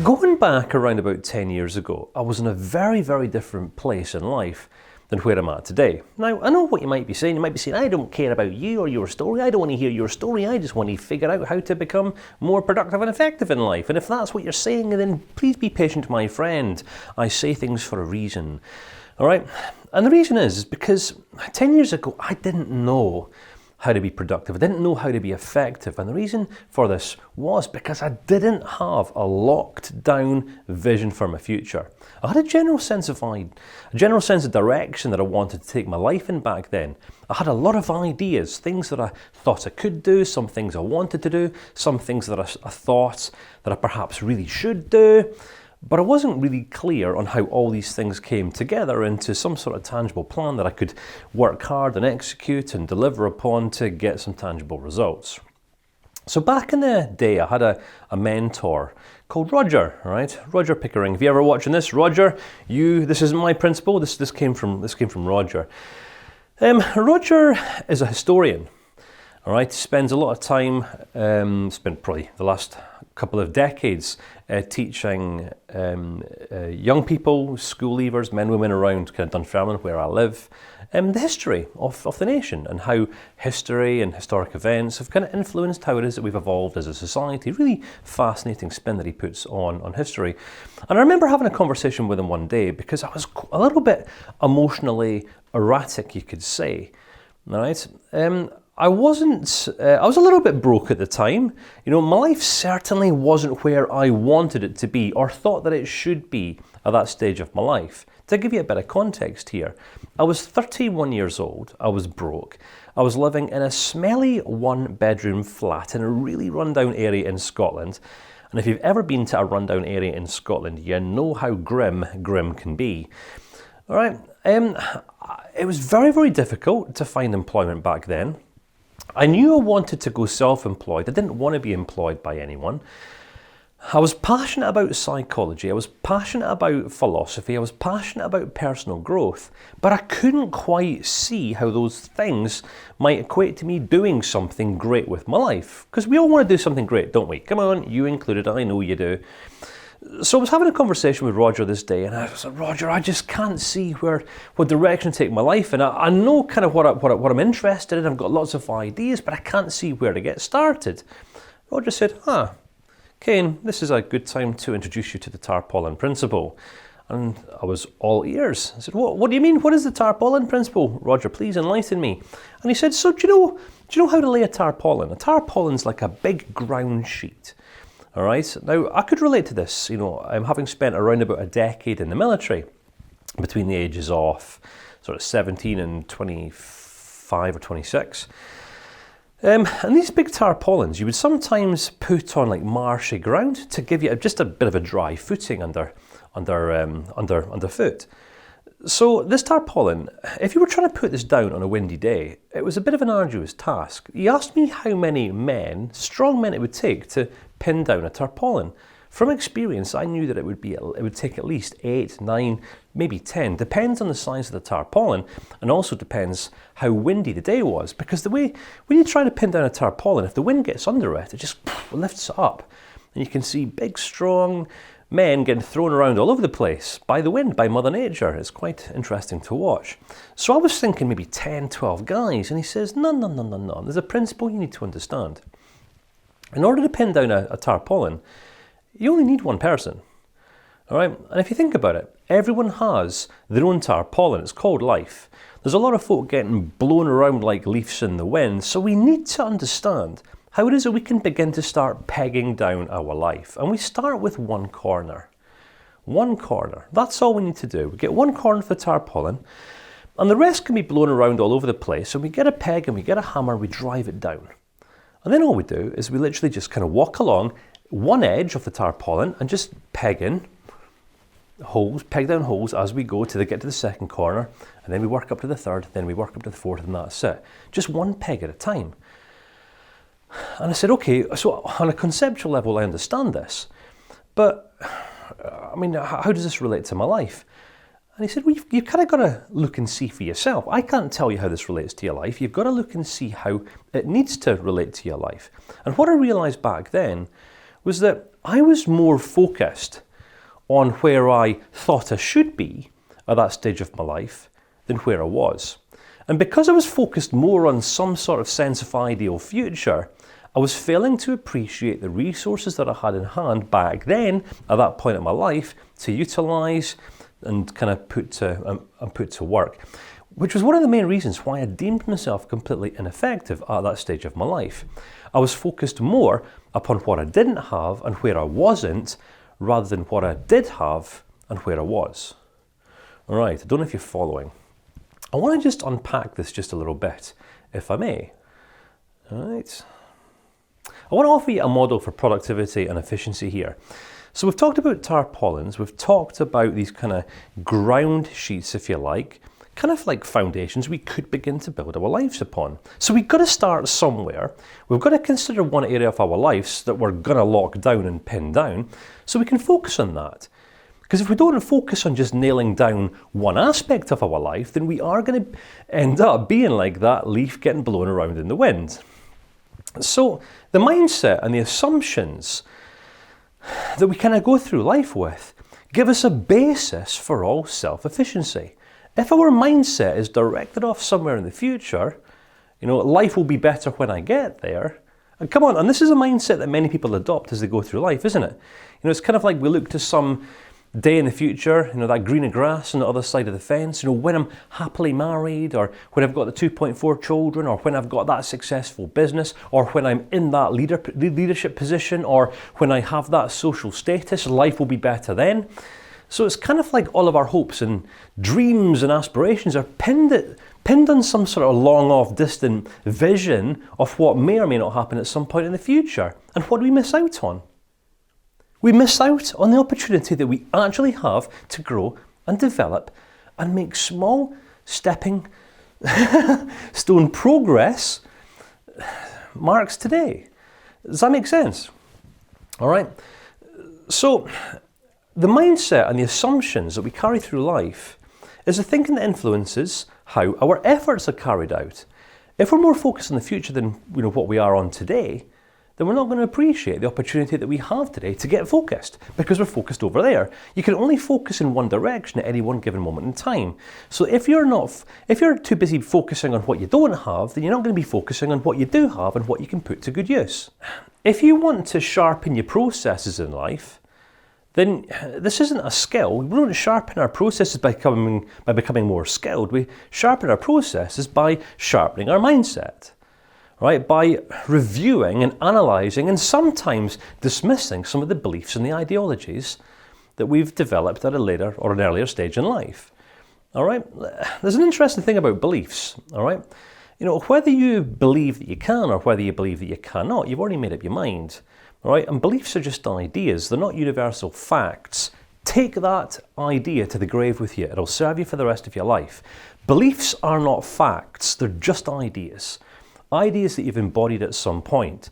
Going back around about 10 years ago, I was in a very, very different place in life than where I'm at today. Now, I know what you might be saying. You might be saying, I don't care about you or your story. I don't want to hear your story. I just want to figure out how to become more productive and effective in life. And if that's what you're saying, then please be patient, my friend. I say things for a reason. All right? And the reason is because 10 years ago, I didn't know how to be productive. I didn't know how to be effective. And the reason for this was because I didn't have a locked down vision for my future. I had a general sense of direction that I wanted to take my life in back then. I had a lot of ideas, things that I thought I could do, some things I wanted to do, some things that I thought that I perhaps really should do. But I wasn't really clear on how all these things came together into some sort of tangible plan that I could work hard and execute and deliver upon to get some tangible results. So back in the day, I had a mentor called Roger, right? Roger Pickering. If you're ever watching this, Roger, this isn't my principle. This came from Roger. Roger is a historian. All right, he spends a lot of time, spent probably the last couple of decades teaching young people, school leavers, men, women around kind of Dunfermline, where I live, the history of the nation and how history and historic events have kind of influenced how it is that we've evolved as a society. Really fascinating spin that he puts on history. And I remember having a conversation with him one day because I was a little bit emotionally erratic, you could say. All right. I was a little bit broke at the time. You know, my life certainly wasn't where I wanted it to be or thought that it should be at that stage of my life. To give you a bit of context here, I was 31 years old, I was broke, I was living in a smelly one-bedroom flat in a really rundown area in Scotland. And if you've ever been to a rundown area in Scotland, you know how grim can be. All right, it was very, very difficult to find employment back then. I knew I wanted to go self-employed. I didn't want to be employed by anyone. I was passionate about psychology. I was passionate about philosophy. I was passionate about personal growth. But I couldn't quite see how those things might equate to me doing something great with my life. Because we all want to do something great, don't we? Come on, you included. I know you do. So I was having a conversation with Roger this day, and I was like, Roger, I just can't see what direction to take my life, and I know kind of what I'm interested in. I've got lots of ideas, but I can't see where to get started. Roger said, Kane, this is a good time to introduce you to the tarpaulin principle. And I was all ears. I said, what do you mean? What is the tarpaulin principle? Roger, please enlighten me. And he said, so do you know how to lay a tarpaulin? A tarpaulin's like a big ground sheet. All right. Now, I could relate to this, having spent around about a decade in the military between the ages of sort of 17 and 25 or 26. And these big tarpaulins, you would sometimes put on like marshy ground to give you just a bit of a dry footing underfoot. So this tarpaulin, if you were trying to put this down on a windy day, it was a bit of an arduous task. He asked me how many strong men it would take to pin down a tarpaulin. From experience, I knew that it would take at least 8, 9, maybe 10. Depends on the size of the tarpaulin, and also depends how windy the day was. Because when you try to pin down a tarpaulin, if the wind gets under it, it just lifts it up. And you can see big, strong men getting thrown around all over the place by the wind, by Mother Nature. It's quite interesting to watch. So I was thinking maybe 10, 12 guys, and he says, no. There's a principle you need to understand. In order to pin down a tarpaulin, you only need one person. All right? And if you think about it, everyone has their own tarpaulin. It's called life. There's a lot of folk getting blown around like leaves in the wind, so we need to understand how it is that we can begin to start pegging down our life. And we start with one corner. One corner. That's all we need to do. We get one corner for the tarpaulin, and the rest can be blown around all over the place. And we get a peg and we get a hammer, we drive it down. And then all we do is we literally just kind of walk along one edge of the tarpaulin and just peg down holes as we go to get to the second corner, and then we work up to the third, then we work up to the fourth, and that's it. Just one peg at a time. And I said, okay, so on a conceptual level, I understand this, but I mean, how does this relate to my life? And he said, well, you've kind of got to look and see for yourself. I can't tell you how this relates to your life. You've got to look and see how it needs to relate to your life. And what I realized back then was that I was more focused on where I thought I should be at that stage of my life than where I was. And because I was focused more on some sort of sense of ideal future, I was failing to appreciate the resources that I had in hand back then, at that point in my life, to utilise and kind of put to work. Which was one of the main reasons why I deemed myself completely ineffective at that stage of my life. I was focused more upon what I didn't have and where I wasn't, rather than what I did have and where I was. All right, I don't know if you're following. I want to just unpack this just a little bit, if I may. All right. I want to offer you a model for productivity and efficiency here. So we've talked about tarpaulins, we've talked about these kind of ground sheets, if you like, kind of like foundations we could begin to build our lives upon. So we've got to start somewhere. We've got to consider one area of our lives that we're going to lock down and pin down so we can focus on that. Because if we don't focus on just nailing down one aspect of our life, then we are going to end up being like that leaf getting blown around in the wind. So the mindset and the assumptions that we kind of go through life with give us a basis for all self-efficiency. If our mindset is directed off somewhere in the future, life will be better when I get there. And come on, and this is a mindset that many people adopt as they go through life, isn't it? It's kind of like we look to some day in the future, that greener grass on the other side of the fence, when I'm happily married, or when I've got the 2.4 children, or when I've got that successful business, or when I'm in that leadership position, or when I have that social status, life will be better then. So it's kind of like all of our hopes and dreams and aspirations are pinned on some sort of long off distant vision of what may or may not happen at some point in the future. And what do we miss out on? We miss out on the opportunity that we actually have to grow and develop and make small stepping stone progress marks today. Does that make sense? All right. So the mindset and the assumptions that we carry through life is the thinking that influences how our efforts are carried out. If we're more focused on the future than what we are on today, then we're not going to appreciate the opportunity that we have today to get focused, because we're focused over there. You can only focus in one direction at any one given moment in time. So if you're too busy focusing on what you don't have, then you're not going to be focusing on what you do have and what you can put to good use. If you want to sharpen your processes in life, then this isn't a skill. We don't sharpen our processes by becoming more skilled. We sharpen our processes by sharpening our mindset. Right, by reviewing and analysing and sometimes dismissing some of the beliefs and the ideologies that we've developed at a later or an earlier stage in life. All right, there's an interesting thing about beliefs. All right, whether you believe that you can or whether you believe that you cannot, you've already made up your mind. All right, and beliefs are just ideas; they're not universal facts. Take that idea to the grave with you; it'll serve you for the rest of your life. Beliefs are not facts; they're just ideas. Ideas that you've embodied at some point.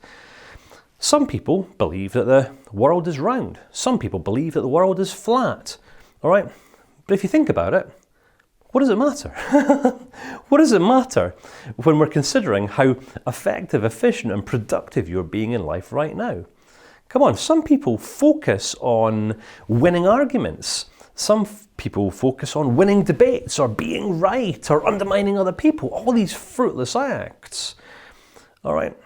Some people believe that the world is round. Some people believe that the world is flat. All right? But if you think about it, what does it matter? What does it matter when we're considering how effective, efficient, and productive you're being in life right now? Come on, some people focus on winning arguments. Some people focus on winning debates or being right or undermining other people. All these fruitless acts. All right.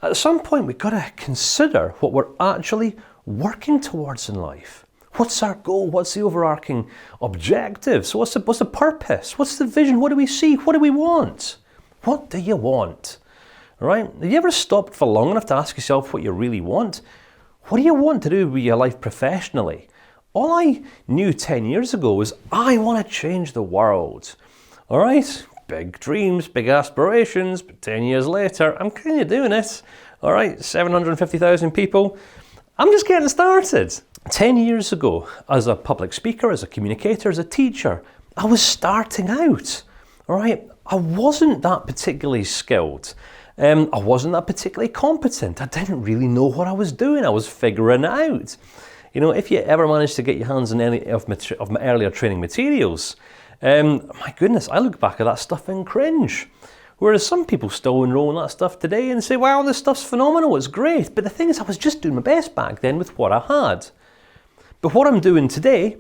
At some point, we've got to consider what we're actually working towards in life. What's our goal? What's the overarching objective? So what's the purpose? What's the vision? What do we see? What do we want? What do you want? All right. Have you ever stopped for long enough to ask yourself what you really want? What do you want to do with your life professionally? All I knew 10 years ago was I want to change the world. All right. Big dreams, big aspirations, but 10 years later, I'm kind of doing it. All right, 750,000 people. I'm just getting started. 10 years ago, as a public speaker, as a communicator, as a teacher, I was starting out. All right, I wasn't that particularly skilled. I wasn't that particularly competent. I didn't really know what I was doing. I was figuring it out. If you ever managed to get your hands on any of my earlier training materials, my goodness, I look back at that stuff and cringe. Whereas some people still enroll in that stuff today and say, wow, this stuff's phenomenal, it's great. But the thing is, I was just doing my best back then with what I had. But what I'm doing today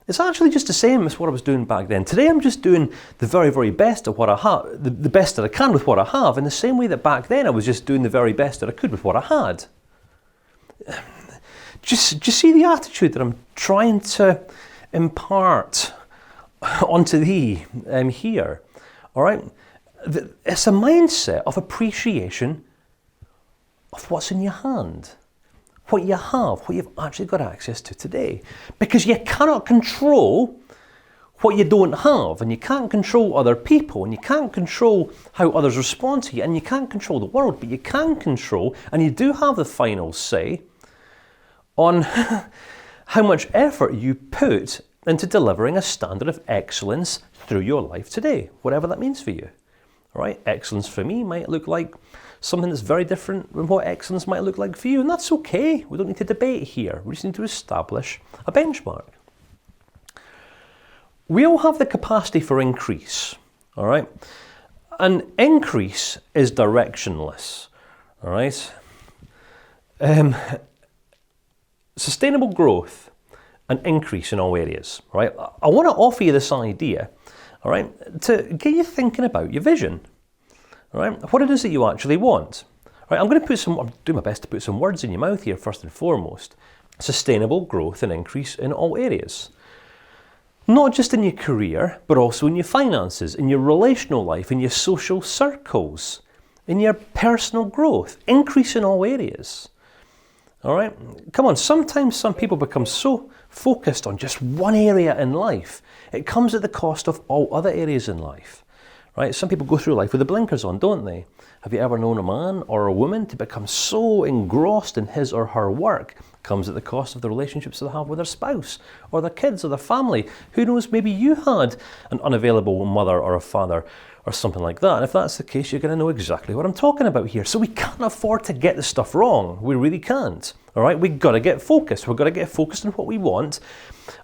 is actually just the same as what I was doing back then. Today I'm just doing the very, very best of what I have, the best that I can with what I have, in the same way that back then I was just doing the very best that I could with what I had. Do you see the attitude that I'm trying to impart onto thee here? All right? It's a mindset of appreciation of what's in your hand, what you have, what you've actually got access to today. Because you cannot control what you don't have, and you can't control other people, and you can't control how others respond to you, and you can't control the world, but you can control, and you do have the final say on how much effort you put into delivering a standard of excellence through your life today, whatever that means for you. All right, excellence for me might look like something that's very different from what excellence might look like for you, and that's okay. We don't need to debate here. We just need to establish a benchmark. We all have the capacity for increase, all right? And increase is directionless, all right? Sustainable growth and increase in all areas, all right? I want to offer you this idea, all right, to get you thinking about your vision, all right? What it is that you actually want. All right, I'm doing my best to put some words in your mouth here first and foremost. Sustainable growth and increase in all areas. Not just in your career, but also in your finances, in your relational life, in your social circles, in your personal growth. Increase in all areas. All right? Come on, sometimes some people become so focused on just one area in life, it comes at the cost of all other areas in life. Right? Some people go through life with the blinkers on, don't they? Have you ever known a man or a woman to become so engrossed in his or her work? It comes at the cost of the relationships they have with their spouse or their kids or their family. Who knows, maybe you had an unavailable mother or a father or something like that. And if that's the case, you're going to know exactly what I'm talking about here. So we can't afford to get this stuff wrong. We really can't. All right, we've got to get focused. We've got to get focused on what we want.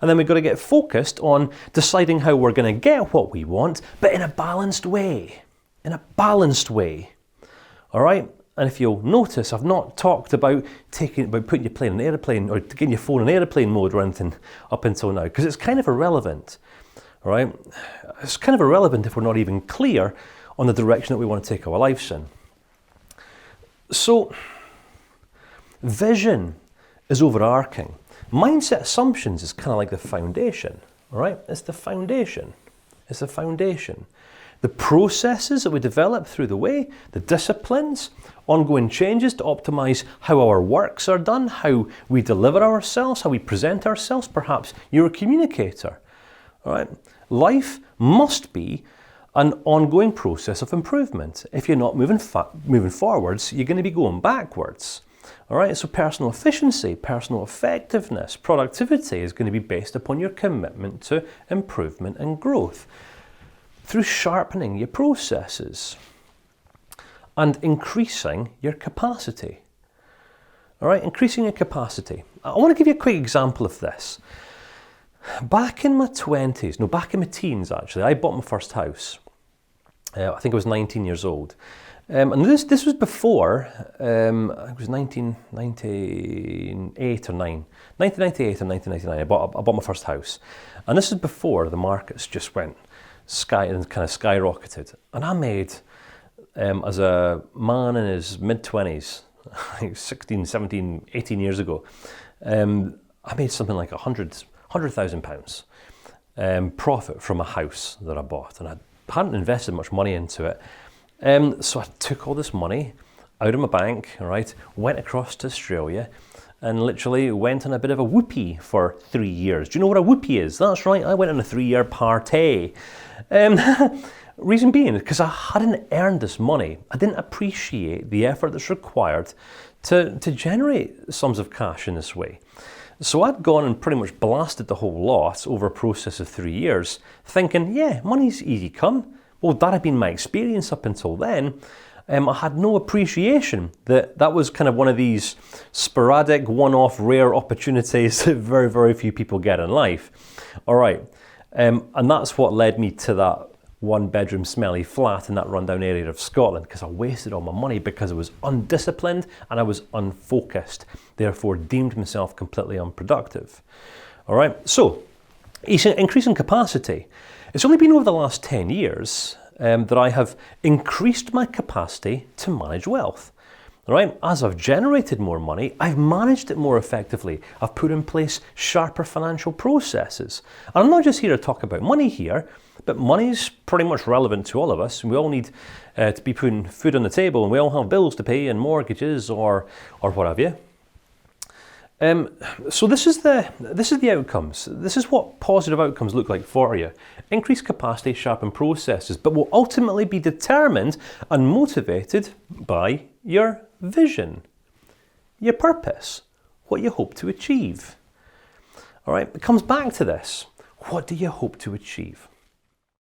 And then we've got to get focused on deciding how we're going to get what we want, but in a balanced way. In a balanced way. All right? And if you'll notice, I've not talked about putting your plane in airplane or getting your phone in airplane mode or anything up until now, because it's kind of irrelevant. All right? It's kind of irrelevant if we're not even clear on the direction that we want to take our lives in. So, vision is overarching. Mindset assumptions is kind of like the foundation, all right? It's the foundation. It's the foundation. The processes that we develop through the way, the disciplines, ongoing changes to optimize how our works are done, how we deliver ourselves, how we present ourselves. Perhaps you're a communicator, all right? Life must be an ongoing process of improvement. If you're not moving forwards, you're going to be going backwards. All right, so personal efficiency, personal effectiveness, productivity is going to be based upon your commitment to improvement and growth through sharpening your processes and increasing your capacity. All right, increasing your capacity. I want to give you a quick example of this. Back in my teens actually, I bought my first house. I think I was 19 years old. And this was before, it was 1998 or 1999, I bought my first house. And this is before the markets just went skyrocketed. And I made, as a man in his mid-20s, 16, 17, 18 years ago, I made something like £100,000 profit from a house that I bought. And I hadn't invested much money into it. So I took all this money out of my bank, all right, went across to Australia and literally went on a bit of a whoopee for 3 years. Do you know what a whoopee is? That's right, I went on a 3-year party. Reason being, because I hadn't earned this money. I didn't appreciate the effort that's required to generate sums of cash in this way. So I'd gone and pretty much blasted the whole lot over a process of 3 years, thinking, yeah, money's easy come. Well, that had been my experience up until then. I had no appreciation that was kind of one of these sporadic, one-off, rare opportunities that very, very few people get in life. All right, and that's what led me to that one-bedroom smelly flat in that rundown area of Scotland because I wasted all my money because I was undisciplined and I was unfocused, therefore deemed myself completely unproductive. All right, so increasing capacity. It's only been over the last 10 years that I have increased my capacity to manage wealth. All right, as I've generated more money, I've managed it more effectively. I've put in place sharper financial processes. And I'm not just here to talk about money here, but money's pretty much relevant to all of us. We all need to be putting food on the table, and we all have bills to pay and mortgages or what have you. So this is the outcomes. This is what positive outcomes look like for you. Increased capacity, sharpen processes, but will ultimately be determined and motivated by your vision, your purpose, what you hope to achieve. All right, it comes back to this. What do you hope to achieve?